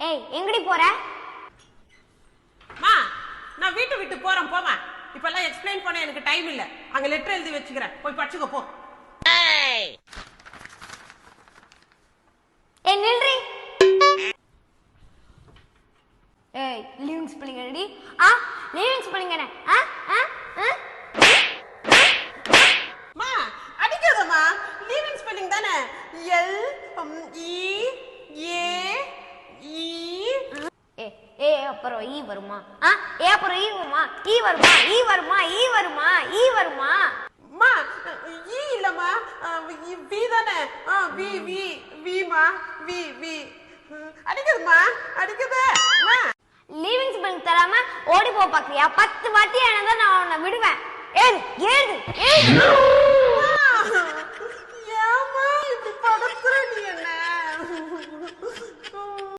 ஏய் எங்கடி போற? மா நான் வீட்டை விட்டு போறேன் போமா. இப்பெல்லாம் எக்ஸ்பிளைன் பண்ண எனக்கு டைம் இல்ல. அங்க லெட்டர் எழுதி வச்சுக்கிறேன், போய் படிச்சுக்கோ போ. ஏய் நில்றி. ஏய் living spelling ready? Living spelling என்ன? மா அடிக்காதம்மா, லிவிங் ஸ்பெல்லிங் தானே. எல் இ ஏ இ ஏ அப்புறம் ஈ வருமா? ஏ அப்புறம் ஈ வருமா? ஈ வருமா? ஈ வருமா? ஈ வருமா? ஈ வருமா? மா ஈ இல்லம்மா, வி தானே. வி வி விமா, வி வி. அடிக்குதுமா, அடிக்குது. லிவிங் ஸ்பெல்லிங் தராம ஓடி போ பாக்குறியா? 10 வாட்டி என்னதான் நான் உன்னை விடுவேன். ஏறு ஏறு ஏறு.